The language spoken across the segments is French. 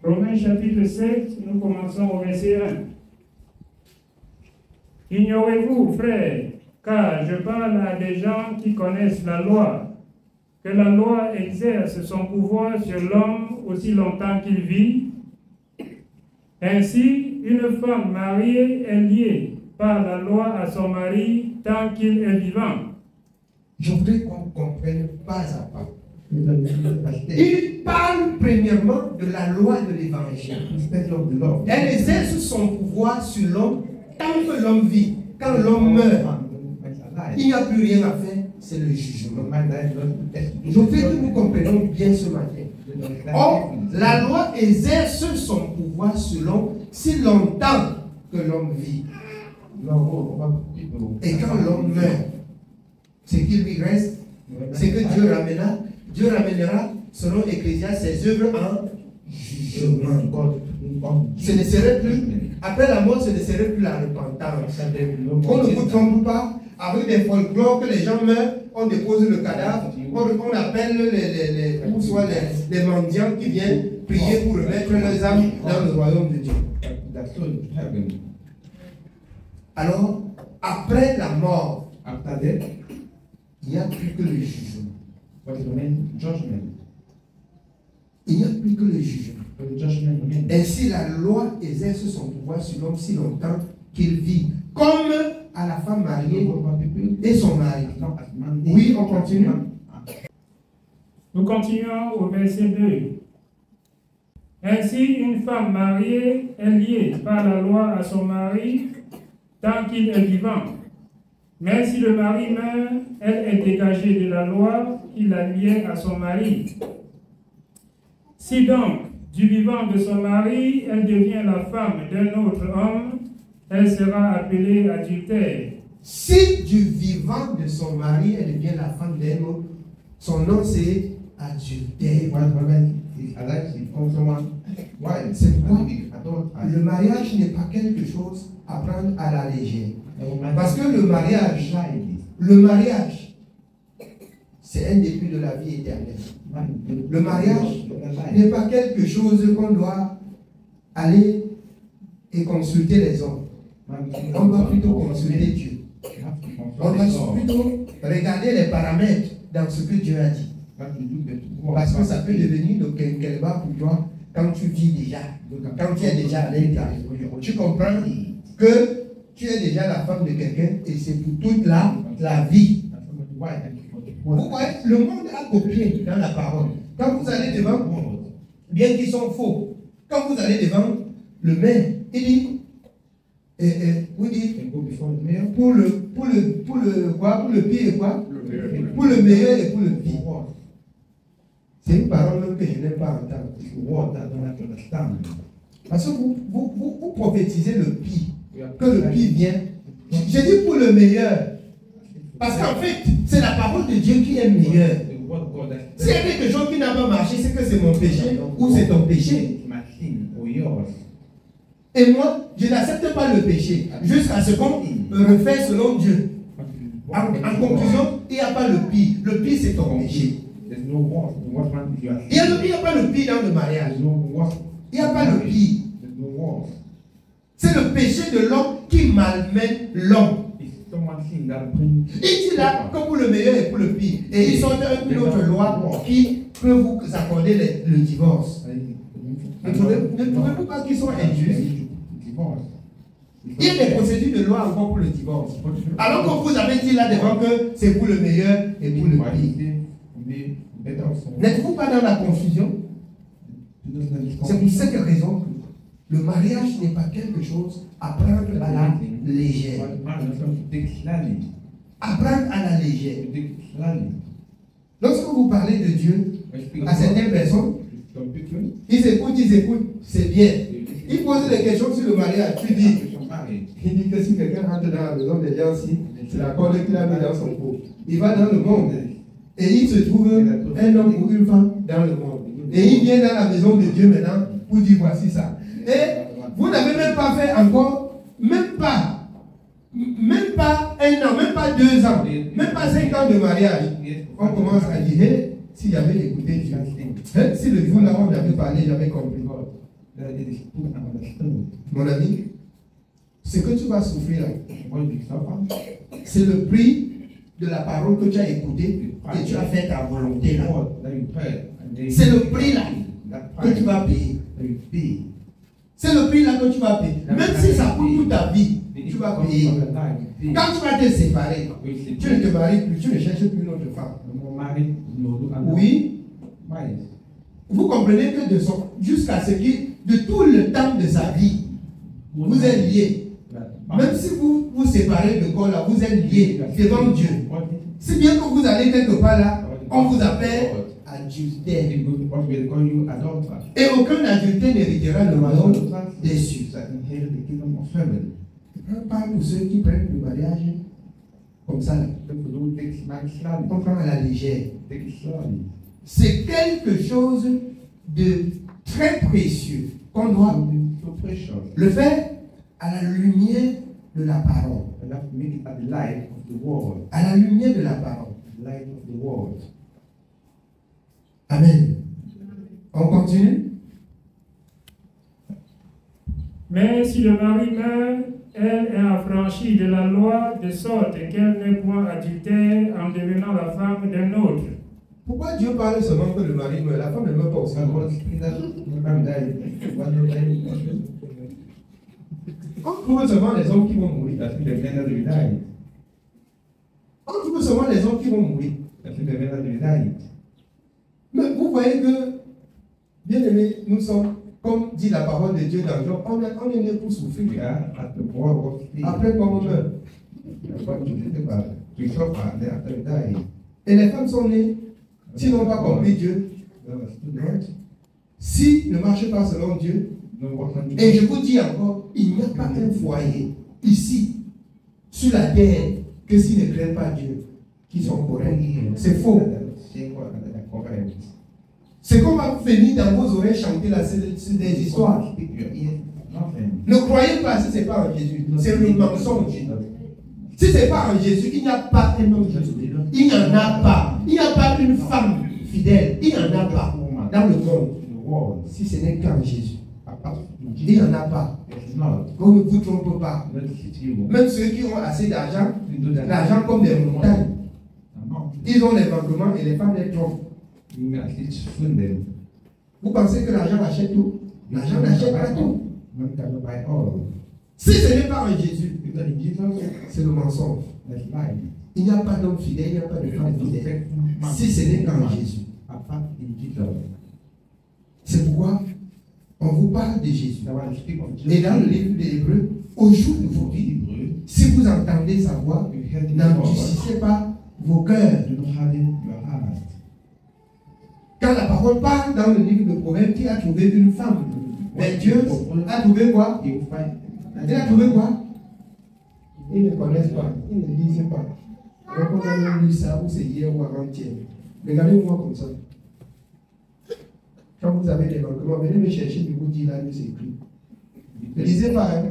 Romains chapitre 7, nous commençons au verset 1. Ignorez-vous, frères, car je parle à des gens qui connaissent la loi, que la loi exerce son pouvoir sur l'homme aussi longtemps qu'il vit. Ainsi, une femme mariée est liée par la loi à son mari tant qu'il est vivant. Je voudrais qu'on comprenne pas à pas. Il parle premièrement de la loi de l'évangile. Elle exerce son pouvoir sur l'homme tant que l'homme vit. Quand l'homme meurt, il n'y a plus rien à faire, c'est le jugement. Je veux que nous comprenions bien ce matin. Or, la loi exerce son pouvoir sur l'homme si longtemps que l'homme vit. Et quand l'homme meurt, ce qu'il lui reste, c'est que Dieu ramènera, selon Ecclésiaste, ses œuvres en jugement. Ce ne serait plus, après la mort, ce ne serait plus la repentance. On ne vous trompe pas, avec des folklores que les gens meurent, on dépose le cadavre, on appelle les mendiants qui viennent prier pour remettre leurs âmes dans le royaume de Dieu. Alors, après la mort, il n'y a plus que le jugement. Il n'y a plus que le jugement. Ainsi, la loi exerce son pouvoir sur l'homme si longtemps qu'il vit, comme à la femme mariée et son mari. Oui, on continue. Nous continuons au verset 2. Ainsi, une femme mariée est liée par la loi à son mari tant qu'il est vivant. Mais si le mari meurt, elle est dégagée de la loi qui la liait à son mari. Si donc, du vivant de son mari, elle devient la femme d'un autre homme, elle sera appelée adultère. Si du vivant de son mari, elle devient la femme d'un autre, son nom c'est adultère. C'est pourquoi le mariage n'est pas quelque chose à prendre à la légère. Parce que le mariage, c'est un début de la vie éternelle. Le mariage n'est pas quelque chose qu'on doit aller et consulter les hommes. On doit plutôt consulter Dieu. On doit plutôt regarder les paramètres dans ce que Dieu a dit. Parce que ça peut devenir de quelque part pour toi quand tu vis déjà, quand tu es déjà à l'intérieur. Tu comprends que tu es déjà la femme de quelqu'un et c'est pour toute la vie. Vous voyez, le monde a copié dans la parole. Quand vous allez devant, bien qu'ils sont faux, quand vous allez devant le maire, il dit, vous dites, pour le pire et quoi? Pour le meilleur et pour le pire. C'est une parole que je n'aime pas entendre. Parce que vous prophétisez le pire, que le pire vient. Je dis pour le meilleur. Parce qu'en fait, c'est la parole de Dieu qui est meilleure. S'il y a quelque chose qui n'a pas marché, c'est que c'est mon péché ou c'est ton péché. Et moi, je n'accepte pas le péché jusqu'à ce qu'on refait selon Dieu. En conclusion, il n'y a pas le pire. Le pire, c'est ton péché. Il n'y a pas le pire dans le mariage. Il n'y a pas le pire. C'est le péché de l'homme qui malmène l'homme. Il dit là que pour le meilleur et pour le pire. Et ils sont une autre loi qui peut vous accorder le divorce. Ne trouvez-vous pas qu'ils sont injustes? Il y a des procédures de loi encore pour le divorce. Alors que vous avez dit là devant que c'est pour le meilleur et pour le pire. N'êtes-vous pas dans la confusion? C'est pour cette raison que le mariage n'est pas quelque chose à prendre à la légère. À prendre à la légère. Lorsque vous parlez de Dieu à certaines personnes, ils écoutent, c'est bien. Ils posent des questions sur le mariage. Il dit que si quelqu'un rentre dans la maison des gens, c'est la corde qu'il a mis dans son pot. Il va dans le monde. Et il se trouve un homme ou une femme dans le monde. Et il vient dans la maison de Dieu maintenant pour dire voici ça. Et vous n'avez même pas fait encore, même pas un an, même pas 2 ans, même pas 5 ans de mariage. On commence à dire, hey, s'il y avait écouté Dieu, si le jour là on avait parlé, j'avais compris. Mon ami, ce que tu vas souffrir là, c'est le prix de la parole que tu as écoutée et tu as fait ta volonté là. C'est le prix là que tu vas payer. C'est le prix là que tu vas payer. Même si ça coûte toute ta vie, tu vas payer. Quand tu vas te séparer, tu ne te maries plus, tu ne cherches plus une autre femme. Oui. Vous comprenez que jusqu'à ce qui, de tout le temps de sa vie, vous êtes liés. Même si vous vous séparez de corps là, vous êtes liés devant Dieu. Si bien que vous allez quelque part là, on vous appelle adultère. Et aucun adultère n'héritera le royaume des cieux. Pas pour ceux qui prennent le mariage comme ça. On prend à la légère. C'est quelque chose de très précieux qu'on doit le faire à la lumière de la parole. À la lumière de la parole. Amen. On continue. Mais si le mari meurt, elle est affranchie de la loi de sorte qu'elle n'est point adultère en devenant la femme d'un autre. Pourquoi Dieu parle seulement que le mari meurt? La femme ne meurt pas aussi. On trouve seulement les hommes qui vont mourir. On trouve seulement les hommes qui vont mourir. Mais vous voyez que, bien aimés, nous sommes, comme dit la parole de Dieu dans Job, on est né pour souffrir. Après quoi on meurt. Et les femmes sont nées, s'ils n'ont pas compris Dieu, s'ils ne marchent pas selon Dieu, et je vous dis encore, il n'y a pas un foyer ici, sur la terre, que s'ils ne craignent pas Dieu, qui sont corrects. C'est faux. C'est qu'on va venir dans vos oreilles chanter là, c'est des histoires. Ne croyez pas si ce n'est pas en Jésus. C'est le mensonge. Si ce n'est pas en Jésus, il n'y a pas un homme Jésus. Il n'y en a pas. Il n'y a pas une femme fidèle. Il n'y en a pas dans le monde. Si ce n'est qu'en Jésus. Il n'y en a pas. On ne vous trompe pas. Même ceux qui ont assez d'argent, l'argent comme des montagnes, ils ont les manquements et les femmes les trompent. Vous pensez que l'argent achète tout? L'argent n'achète pas tout. Si ce n'est pas en Jésus, c'est le mensonge. Il n'y a pas d'homme fidèle, il n'y a pas de femme fidèle. Si ce n'est qu'en Jésus. C'est pourquoi on vous parle de Jésus. Et dans le livre des Hébreux, aujourd'hui, si vous entendez sa voix, n'endurcissez pas vos cœurs. Quand la parole parle dans le livre de Proverbes, qui a trouvé une femme? Mais Dieu a trouvé quoi? Il a trouvé quoi? Ils ne connaissent pas, ils ne lisent pas. Donc on a même lu ça, ou c'est hier ou avant-hier. Regardez-moi comme ça. Quand vous avez des manquements, venez me chercher, je vous dis là, c'est écrit. Ne lisez pas, hein?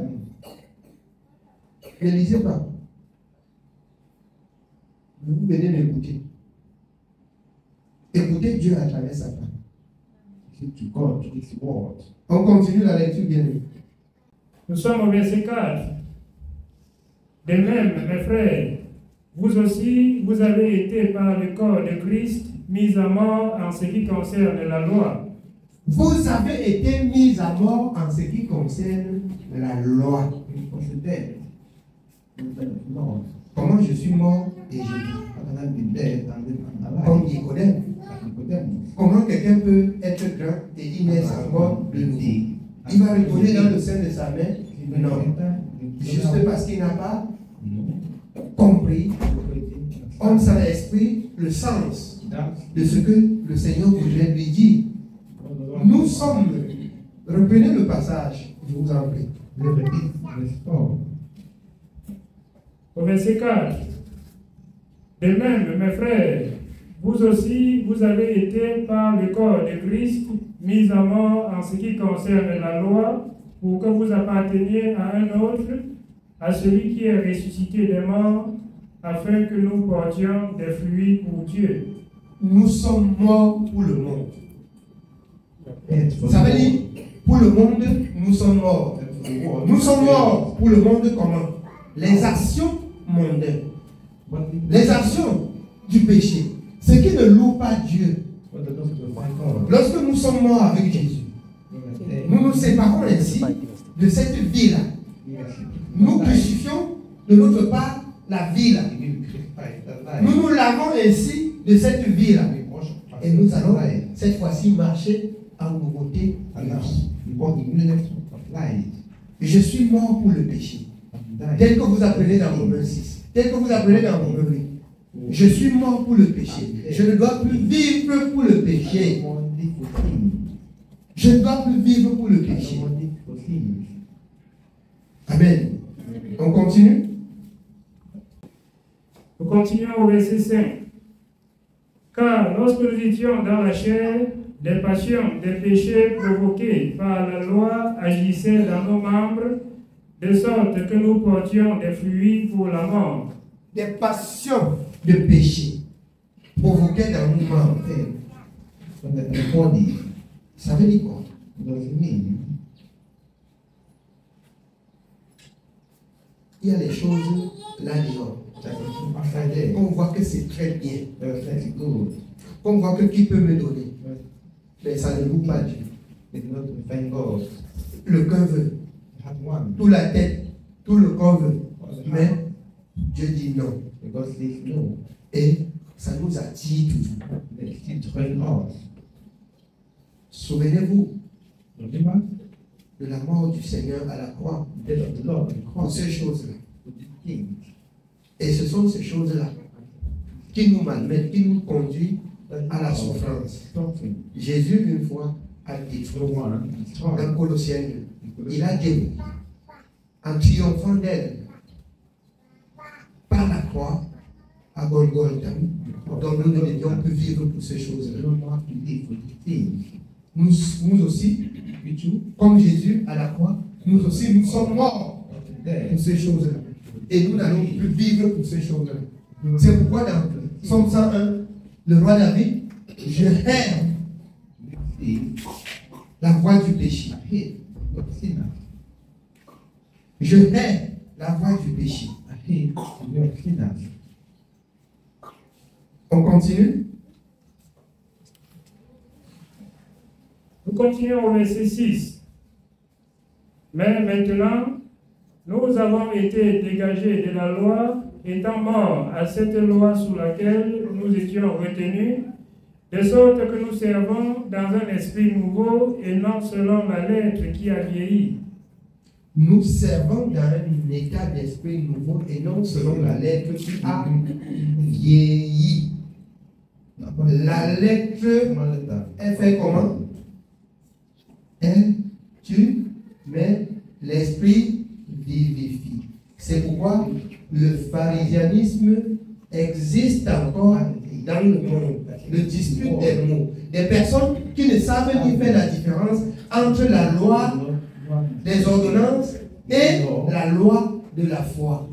Ne lisez pas. Vous venez m'écouter. Écoutez Dieu à travers sa parole. On continue la lecture, bien aimé. Nous sommes au verset 4. De même, mes frères, vous aussi, vous avez été par le corps de Christ mis à mort en ce qui concerne la loi. Vous avez été mis à mort en ce qui concerne la loi. Comment je suis mort et je vis? Comme Nicodème. Comment quelqu'un peut être grand et il naît encore de nouveau? Il va retourner dans le sein de sa mère? Non. Juste parce qu'il n'a pas compris, homme sans esprit, le sens de ce que le Seigneur voudrait lui dire. Nous sommes, reprenez le passage, je vous en prie. Au verset 4. De même, mes frères, vous aussi, vous avez été par le corps de Christ mis à mort en ce qui concerne la loi, pour que vous apparteniez à un autre, à celui qui est ressuscité des morts, afin que nous portions des fruits pour Dieu. Nous sommes morts pour le monde. Ça veut dire, Pour le monde, nous sommes morts. Nous sommes morts pour le monde comment? Les actions mondaines. Les actions du péché. Ce qui ne loue pas Dieu. Lorsque nous sommes morts avec Jésus, nous nous séparons ainsi de cette vie-là. Nous crucifions de notre part la vie-là. Nous nous lavons ainsi de cette vie-là. Et nous allons cette fois-ci marcher en nouveauté de vie. Je suis mort pour le péché. Tel que vous apprenez dans Romains 6. Tel que vous apprenez dans Romains 8. Je suis mort pour le péché. Je ne dois plus vivre pour le péché. Je ne dois plus vivre pour le péché. Amen. On continue? Nous continuons au verset 5. Car lorsque nous étions dans la chair, des passions, des péchés provoqués par la loi agissaient dans nos membres, de sorte que nous portions des fruits pour la mort. Des passions de péché provoquées dans nos membres. Ça veut dire quoi? Il y a les choses là-dedans. On voit que c'est très bien. On voit que qui peut me donner. Mais ça ne loue pas Dieu. Le cœur veut. Tout la tête, tout le corps veut. Mais Dieu dit non. Et ça nous attire toujours. Souvenez-vous de la mort du Seigneur à la croix. Pour ces choses-là. Et ce sont ces choses-là qui nous malmènent, qui nous conduisent à la souffrance. Jésus, une fois, a dit dans Colossiens 2, il a dit, en triomphant d'elle, par la croix, à Golgotha, donc nous ne devions plus vivre pour ces choses-là. Nous aussi, comme Jésus à la croix, nous aussi, nous sommes morts pour ces choses-là. Et nous n'allons plus vivre pour ces choses-là. C'est pourquoi dans Psaume 101, le roi David, je hais la voie du péché. Je hais la voie du péché. On continue? Nous continuons au verset 6. Mais maintenant, nous avons été dégagés de la loi, étant morts à cette loi sous laquelle nous étions retenus, de sorte que nous servons dans un esprit nouveau et non selon la lettre qui a vieilli. Nous servons dans un état d'esprit nouveau et non selon la lettre qui a vieilli. La lettre, elle fait comment? Elle tue, mais l'esprit vivifie. C'est pourquoi le pharisianisme existe encore dans le monde. Le dispute des mots. Des personnes qui ne savent ni faire la différence entre la loi des ordonnances et la loi de la foi.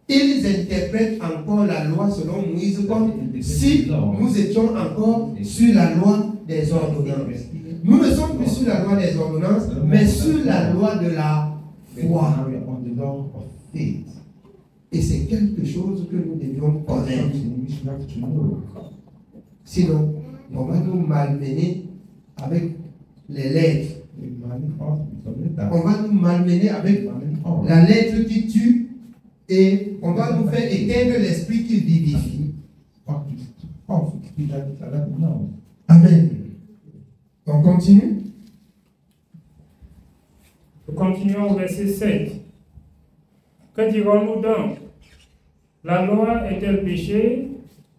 Ils interprètent encore la loi selon Moïse comme si nous étions encore sur la loi des ordonnances. Nous ne sommes plus sur la loi des ordonnances, mais sur la loi de la foi. Et c'est quelque chose que nous devions connaître. Sinon, on va nous malmener avec les lettres. On va nous malmener avec la lettre qui tue et on va nous faire éteindre l'esprit qui vivifie. Amen. On continue? Nous continuons au verset 7. Que dirons-nous donc? La loi est-elle péché?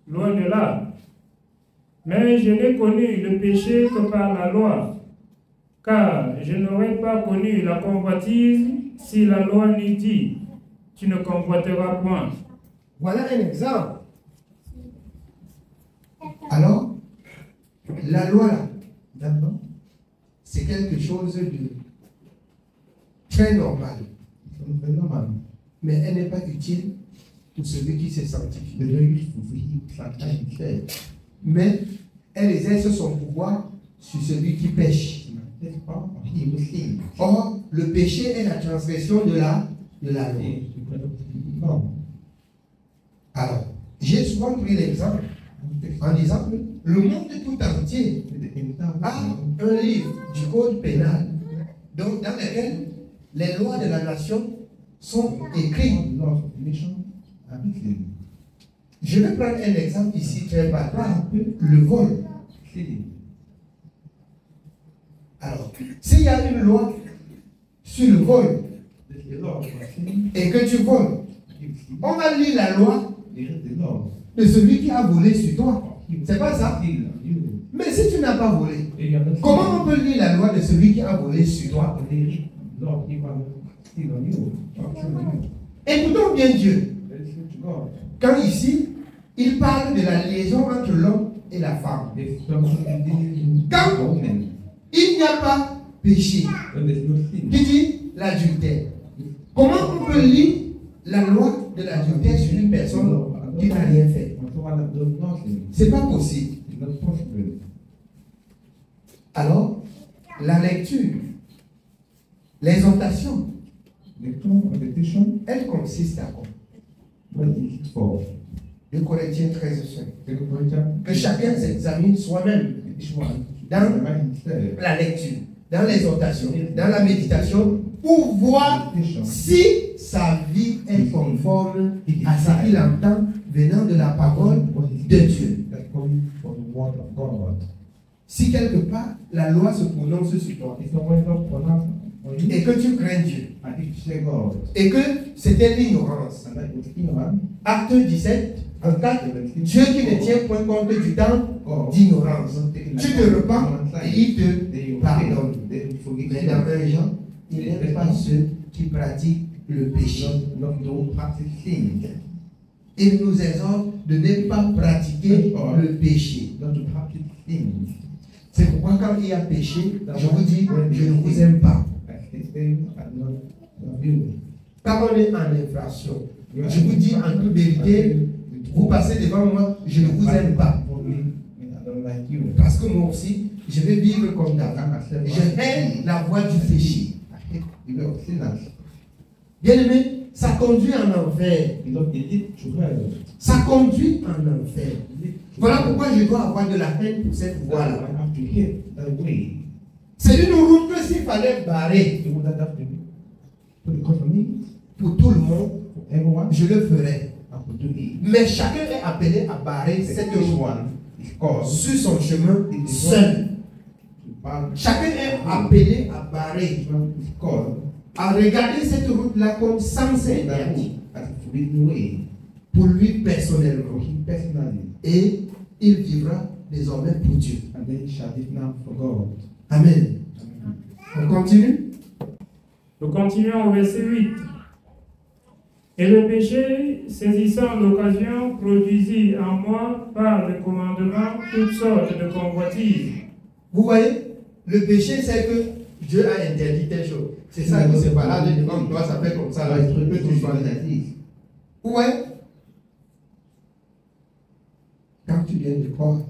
Loin de là. Mais je n'ai connu le péché que par la loi, car je n'aurais pas connu la convoitise si la loi n'eût dit, tu ne convoiteras point. Voilà un exemple. Alors, la loi là, c'est quelque chose de très normal. Mais elle n'est pas utile pour celui qui se sanctifie. Mais elle exerce son pouvoir sur celui qui pêche. Or, le péché est la transgression de la loi. Alors, j'ai souvent pris l'exemple en disant que le monde tout entier a un livre du code pénal donc, dans lequel les lois de la nation sont écrites. Je vais prendre un exemple ici très barbare, le vol. Alors, s'il y a une loi sur le vol et que tu voles, on va lire la loi de celui qui a volé sur toi. C'est pas ça? Mais si tu n'as pas volé, comment on peut lire la loi de celui qui a volé sur toi? Écoutons bien Dieu. Quand ici, il parle de la liaison entre l'homme et la femme. Quand il n'y a pas péché, qui dit l'adultère. Comment on peut lire la loi de l'adultère sur une personne qui n'a rien fait? C'est pas possible. Alors, la lecture, l'exhortation, elle consiste à quoi? 2 Corinthiens 13:5. Que chacun s'examine soi-même dans la lecture, dans l'exhortation, dans la méditation, pour voir si sa vie est conforme à ce qu'il entend venant de la parole de Dieu. Si quelque part la loi se prononce sur toi et que tu crains Dieu et que c'était l'ignorance, Acte 17, en 4, Dieu qui ne tient point compte du temps d'ignorance, tu te repens et il te pardonne. Mais dans 1 Jean, il n'aime pas ceux qui pratiquent le péché. Il nous exhorte de ne pas pratiquer le péché. C'est pourquoi quand il y a péché, je vous dis, je ne vous aime pas. Quand on est en infraction, je vous dis en toute vérité, vous passez devant moi, je ne vous aime pas. Parce que moi aussi, je vais vivre comme David. Je hais la voie du péché. Bien aimé, ça conduit en enfer. Ça conduit en enfer. Voilà pourquoi je dois avoir de la haine pour cette voie-là. C'est une route que s'il fallait barrer pour tout le monde, je le ferais. Mais chacun est appelé à barrer cette route sur son chemin seul. Chacun est appelé à barrer, à regarder cette route-là comme sans interdit pour lui personnellement. Et il vivra désormais pour Dieu. Amen. On continue? Nous continuons au verset 8. Et le péché, saisissant l'occasion, produisit en moi, par le commandement, toutes sortes de convoitises. Vous voyez, le péché, c'est que Dieu a interdit telle chose. C'est ça que c'est pas là, devant toi, ça fait comme ça, là, il peut tout choisir. Vous voyez? Quand tu viens de croire,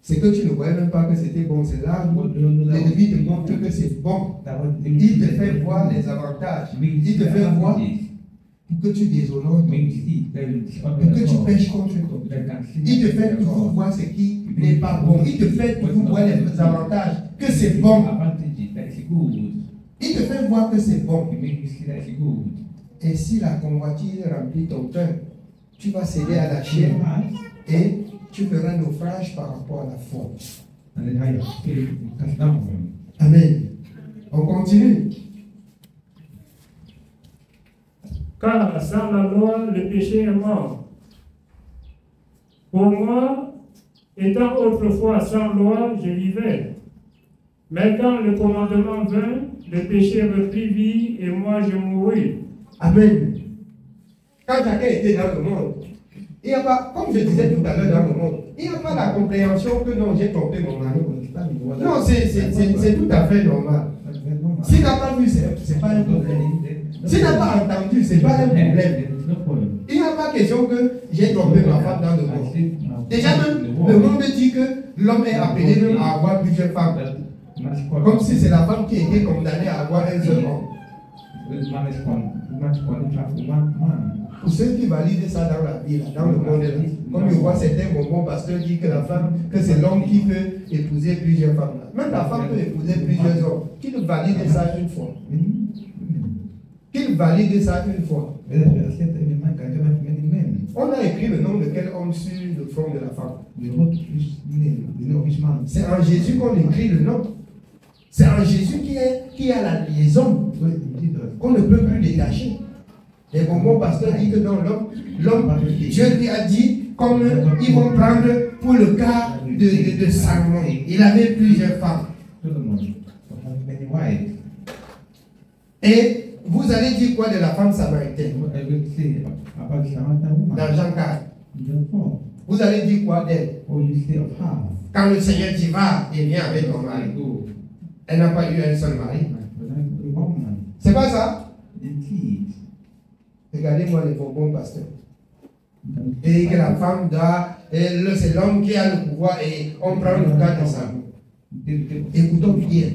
c'est que tu ne voyais même pas que c'était bon. C'est là où l'ennemi te montre que c'est bon. Il te fait voir les avantages. Il te fait voir pour que tu déshonores, pour que tu pêches contre toi. Il te fait toujours voir ce qui n'est pas bon. Il te fait toujours voir les avantages, que c'est bon. Il te fait voir que c'est bon. Et si la convoitise remplit ton cœur, tu vas céder à la chair et tu feras naufrage par rapport à la foi. Amen. On continue. Car sans la loi, le péché est mort. Pour moi, étant autrefois sans loi, je vivais. Mais quand le commandement vint, le péché reprit vie et moi je mourus. Amen. Quand chacun était dans le monde, il n'y a pas, comme je disais tout à l'heure dans le monde, il n'y a pas la compréhension que non, j'ai trompé mon mari. Non, c'est tout à fait normal. S'il n'a pas vu, c'est pas un problème. S'il n'a pas entendu, c'est pas un problème. Il n'y a pas question que j'ai trompé ma femme dans le monde. Déjà même, le monde dit que l'homme est appelé même à avoir plusieurs femmes. Comme si c'est la femme qui était condamnée à avoir un seul homme. Pour ceux qui valident ça dans la vie, dans le monde, comme je vois certains bonbons pasteurs disent que la femme, que c'est l'homme qui peut épouser plusieurs femmes. Même la femme peut épouser plusieurs hommes. Qu'il valide ça une fois. Qu'il valide ça une fois. On a écrit le nom de quel homme sur le front de la femme. C'est en Jésus qu'on écrit le nom. C'est en Jésus qui a la liaison qu'on ne peut plus détacher. Les bonbons pasteurs disent que dans l'homme, Dieu lui a dit, comme ils vont prendre pour le cas de Salomon. Il avait plusieurs femmes. Et vous allez dire quoi de la femme samaritaine? Dans Jean 4. Vous allez dire quoi d'elle? Quand le Seigneur dit va et viens avec ton mari. Elle n'a pas eu un seul mari. C'est pas ça? Regardez-moi les bonbons pasteurs. Et que la femme doit, c'est l'homme qui a le pouvoir et on prend le cas de ça. Écoutons bien.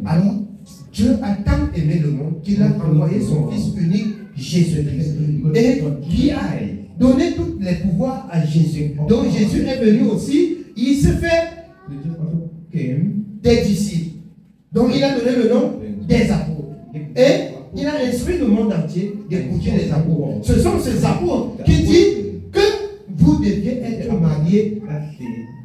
Alors, Dieu a tant aimé le monde qu'il a envoyé son Fils unique, Jésus-Christ. Et qui a donné tous les pouvoirs à Jésus. Donc Jésus est venu aussi, il se fait des disciples. Donc il a donné le nom des apôtres. Et il a instruit le monde entier d'écouter les apôtres. Ce sont ces apôtres qui disent que vous deviez être mariés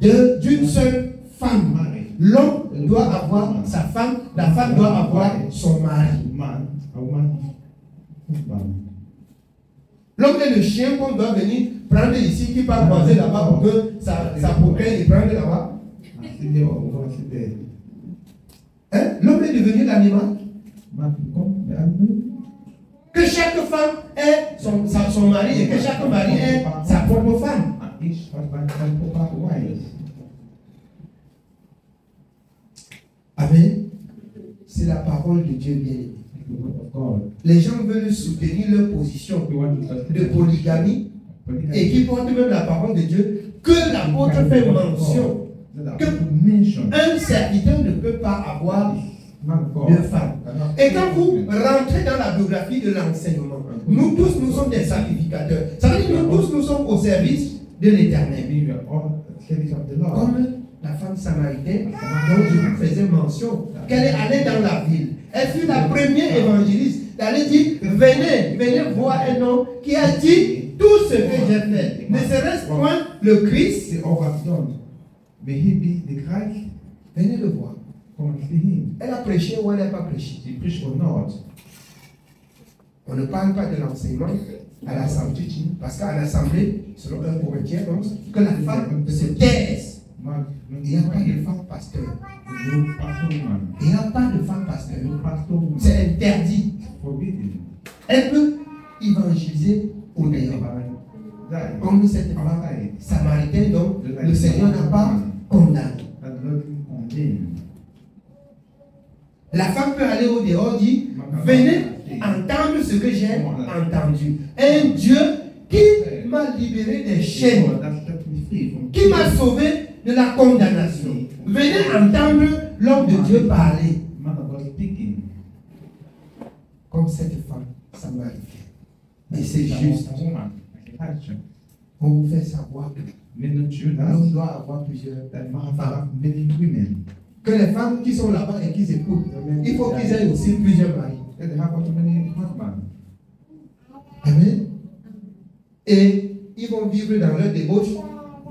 d'une seule femme. L'homme doit avoir sa femme, la femme doit avoir son mari. L'homme est le chien qu'on doit venir prendre ici, qui part croiser là-bas pour que sa paupière et prendre là-bas. Hein? L'homme est devenu l'animal. Que chaque femme ait son mari et que chaque mari ait sa propre femme. Amen. C'est la parole de Dieu bien-aimé. Les gens veulent soutenir leur position de polygamie et qui portent même la parole de Dieu que l'apôtre fait mention qu'un serviteur ne peut pas avoir de femme. Et quand vous rentrez dans la biographie de l'enseignement, nous tous nous sommes des sacrificateurs. Ça veut dire que nous tous nous sommes au service de l'Éternel. Comme la femme samaritaine dont je vous faisais mention, qu'elle est allée dans la ville. Elle fut la première évangéliste. Elle a dit, venez voir un homme qui a dit tout ce que j'ai fait. Ne serait-ce point le Christ? Venez le voir. Elle a prêché ou elle n'a pas prêché? On ne parle pas de l'enseignement à l'assemblée, parce qu'à l'assemblée, selon 1 Corinthiens 11, que la femme se taise. Il n'y a pas de femme pasteur. Il n'y a pas de femme pasteur. C'est interdit. Elle peut évangéliser au dehors. Comme cette femme samaritaine, donc le Seigneur n'a pas condamné. La femme peut aller au dehors, dire, venez entendre ce que j'ai entendu. Un Dieu qui m'a libéré des chaînes, qui m'a sauvé de la condamnation. Venez entendre l'homme de Dieu parler. Comme cette femme samaritaine. Et c'est juste. On vous fait savoir que l'homme doit avoir plusieurs femmes. Que les femmes qui sont là-bas et qui s'écoutent, il faut qu'ils aient aussi plusieurs maris. Amen. Et ils vont vivre dans leur débauche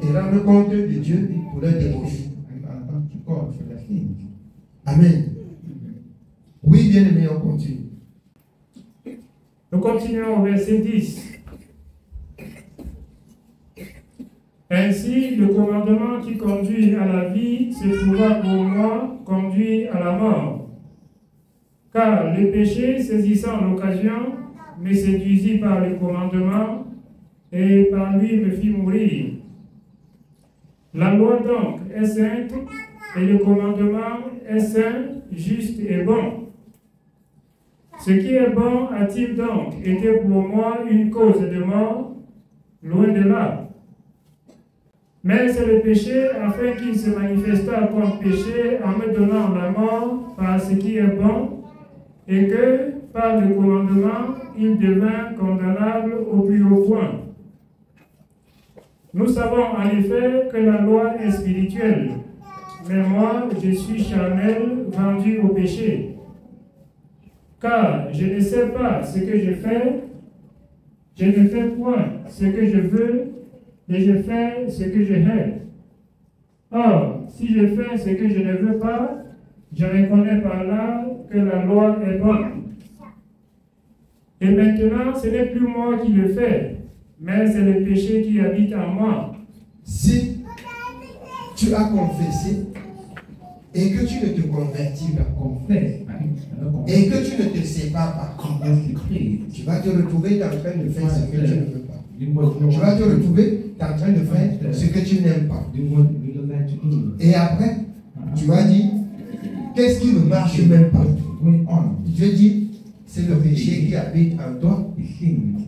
et rendre compte de Dieu pour leur débauche. Amen. Oui, bien aimé, on continue. Nous continuons au verset 10. Ainsi, le commandement qui conduit à la vie se trouva pour moi conduit à la mort. Car le péché, saisissant l'occasion, me séduisit par le commandement et par lui me fit mourir. La loi donc est sainte et le commandement est saint, juste et bon. Ce qui est bon a-t-il donc été pour moi une cause de mort? Loin de là. Mais c'est le péché afin qu'il se manifestât comme péché en me donnant la mort par ce qui est bon, et que, par le commandement, il devint condamnable au plus haut point. Nous savons en effet que la loi est spirituelle, mais moi, je suis charnel, vendu au péché. Car je ne sais pas ce que je fais, je ne fais point ce que je veux, mais je fais ce que je hais. Or, si je fais ce que je ne veux pas, je reconnais par là que la loi est bonne. Et maintenant, ce n'est plus moi qui le fais, mais c'est le péché qui habite en moi. Si tu as confessé et que tu ne te convertis pas, et que tu ne te sépares pas, tu vas te retrouver en train de faire ce que tu ne veux pas. Tu vas te retrouver en train de faire ce que tu n'aimes pas. Et après, tu vas dire, qu'est-ce qui ne marche même pas? Dieu dit, c'est le péché qui habite en toi.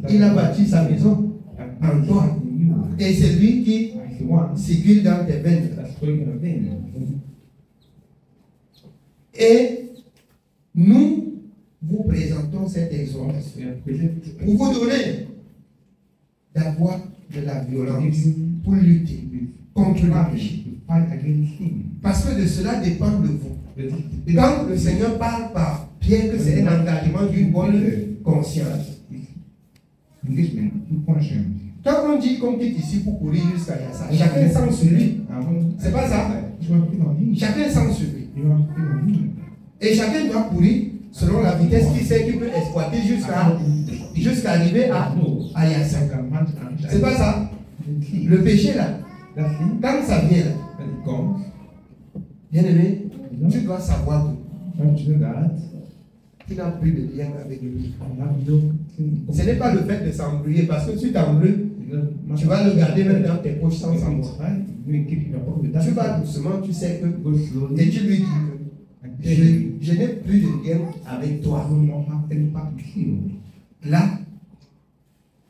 Il a bâti sa maison en toi. Et c'est lui qui circule dans tes veines. Et nous vous présentons cette exhortation pour vous donner d'avoir de la violence pour lutter contre le péché. Parce que de cela dépend de vous. Quand le Seigneur parle par Pierre que c'est un engagement d'une bonne conscience. Quand on dit qu'on quitte ici pour courir jusqu'à Yassa, chacun sent sur lui. C'est pas ça? Chacun sent sur lui. Et chacun doit courir selon la vitesse qu'il sait qu'il peut exploiter jusqu'à arriver à Yassa. C'est pas ça? Le péché là, quand ça vient là, bien aimé, tu dois savoir que tu n'as plus de lien avec lui. Ce n'est pas le fait de s'embrouiller, parce que si tu t'embrouilles, tu vas le garder même dans tes poches sans savoir. Tu vas doucement, tu sais que, et tu lui dis que je n'ai plus de lien avec toi. Là,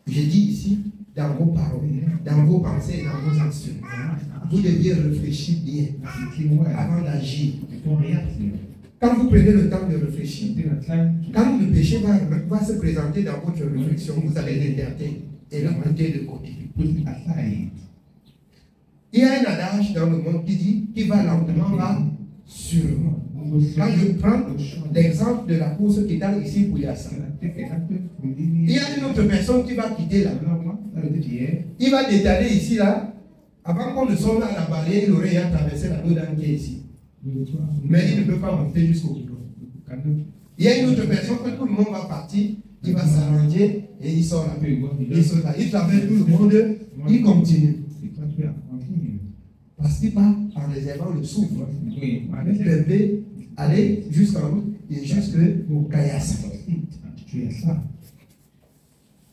je dis ici, dans vos paroles, dans vos pensées et dans vos actions, vous deviez réfléchir bien avant d'agir. Quand vous prenez le temps de réfléchir, quand le péché va se présenter dans votre réflexion, vous allez l'écarter et le mettre de côté. Il y a un adage dans le monde qui dit qui va lentement, va sûrement. Quand je prends l'exemple de la course qui est ici pour Yassa, il y a une autre personne qui va quitter là. Il va détaler ici là. Avant qu'on ne sonne à la barrière, il aurait traversé la route qui est ici. Mais il ne peut pas monter jusqu'au bout. Il y a une autre personne, quand tout le monde va partir, il va s'arranger et il sort là. Il traverse tout le monde, il continue. Parce qu'il part en réservant le souffle. Il peut aller jusqu'en route et jusqu'au Kayassa.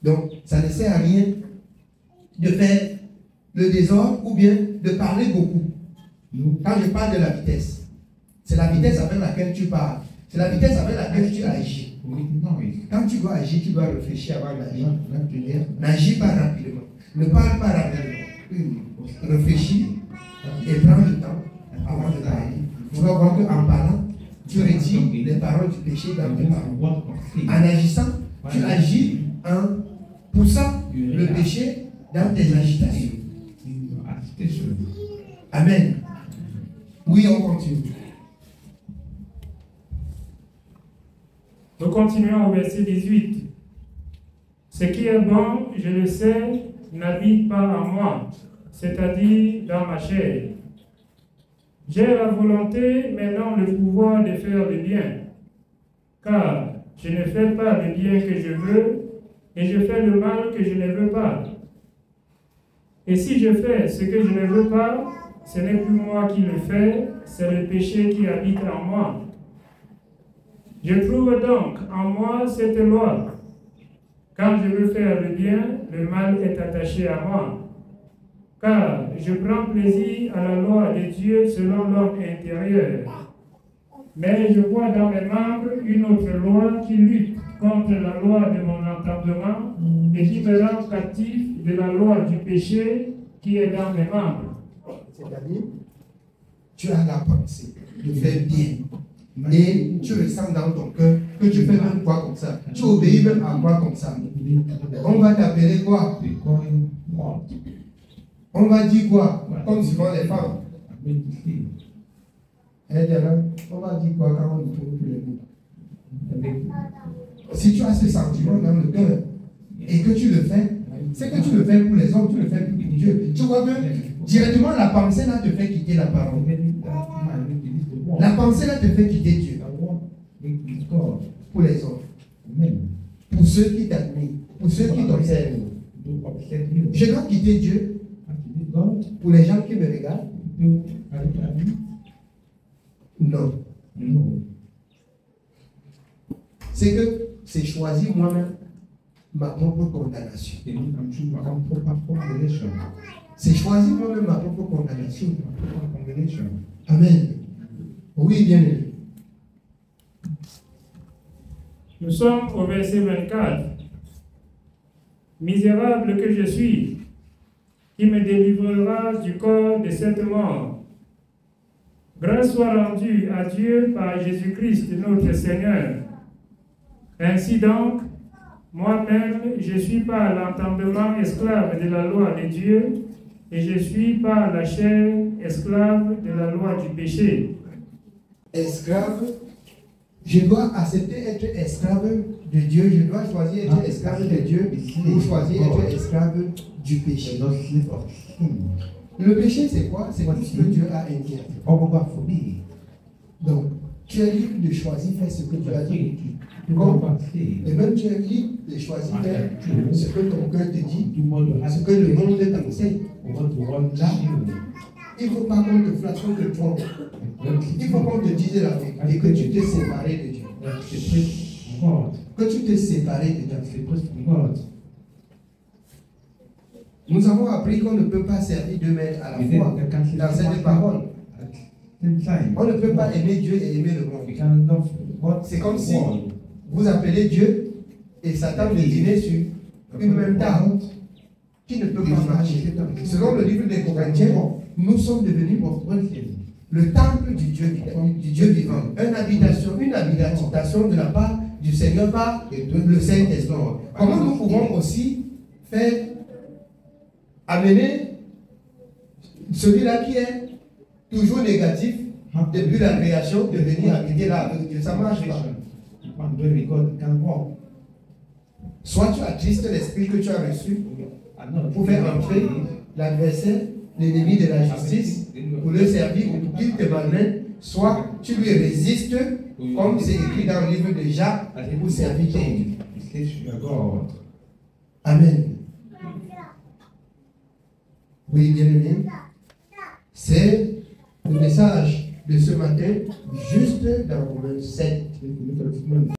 Donc, ça ne sert à rien de faire le désordre ou bien de parler beaucoup. Quand je parle de la vitesse, c'est la vitesse avec laquelle tu parles. C'est la vitesse avec laquelle tu agis. Quand tu dois agir, tu dois réfléchir avant d'agir. N'agis pas rapidement. Ne parle pas rapidement. Réfléchis et prends le temps avant de parler. Tu vas voir qu'en parlant, tu retires les paroles du péché dans tes paroles. En agissant, tu agis en poussant le péché dans tes agitations. Amen. Oui, on continue. Nous continuons au verset 18. Ce qui est bon, je le sais, n'habite pas en moi, c'est-à-dire dans ma chair. J'ai la volonté, mais non le pouvoir de faire le bien. Car je ne fais pas le bien que je veux, et je fais le mal que je ne veux pas. Et si je fais ce que je ne veux pas, ce n'est plus moi qui le fais, c'est le péché qui habite en moi. Je trouve donc en moi cette loi. Quand je veux faire le bien, le mal est attaché à moi. Car je prends plaisir à la loi de Dieu selon l'homme intérieur. Mais je vois dans mes membres une autre loi qui lutte contre la loi de mon entendement et qui me rend captif de la loi du péché qui est dans mes membres. C'est-à-dire, tu as la pensée de faire bien. Et tu ressens dans ton cœur que tu fais même quoi comme ça. Tu obéis même à quoi comme ça. On va t'appeler quoi? On va dire quoi? Comme souvent les femmes. On va dire quoi quand on ne trouve plus les mots? Si tu as ce sentiment dans le cœur et que tu le fais, c'est que tu le fais pour les hommes, tu le fais pour Dieu. Tu vois que directement la pensée là te fait quitter la parole. La pensée là te fait quitter Dieu. Pour les hommes. Pour ceux qui t'admirent. Pour ceux qui t'observent. Je dois quitter Dieu. Pour les gens qui me regardent. Non. C'est que c'est choisir moi-même ma propre condamnation. C'est choisir moi-même ma propre condamnation. Amen. Oui, bien aimé. Nous sommes au verset 24. Misérable que je suis, qui me délivrera du corps de cette mort. Grâce soit rendue à Dieu par Jésus-Christ, notre Seigneur. Ainsi donc, moi-même, je suis par l'entendement esclave de la loi de Dieu, et je suis par la chair esclave de la loi du péché. Esclave, je dois accepter être esclave de Dieu, je dois choisir être esclave de Dieu ou choisir être esclave du péché. Le péché, c'est quoi? C'est tout ce que Dieu a interdit. Donc, tu es libre de choisir faire ce que Dieu a dit. Et même tu es libre de choisir faire ce que ton cœur te dit, ce que le monde t'enseigne. Là, il ne faut pas qu'on te flatte, qu'on te trompe. Il faut qu'on te dise la vérité, que tu t'es séparé de Dieu. Que tu t'es séparé de Dieu. Nous avons appris qu'on ne peut pas servir deux maîtres à la fois dans cette parole. On ne peut pas aimer Dieu et aimer le monde. C'est comme si vous appelez Dieu et Satan de dîner sur une même table qui ne peut pas marcher. Selon le livre des Corinthiens, nous sommes devenus le temple du Dieu vivant. Une habitation de la part du Seigneur par le Saint-Esprit. Comment nous pouvons aussi faire amener celui-là qui est toujours négatif depuis la création de venir habiter là avec Dieu? Ça ne marche pas. Soit tu attristes l'esprit que tu as reçu pour faire entrer l'adversaire, l'ennemi de la justice, pour le servir ou pour qu'il te malmène, soit tu lui résistes, comme c'est écrit dans le livre de Jacques, pour servir ton Dieu. Amen. Oui, bien aimé. C'est le message de ce matin, juste dans Romains 7.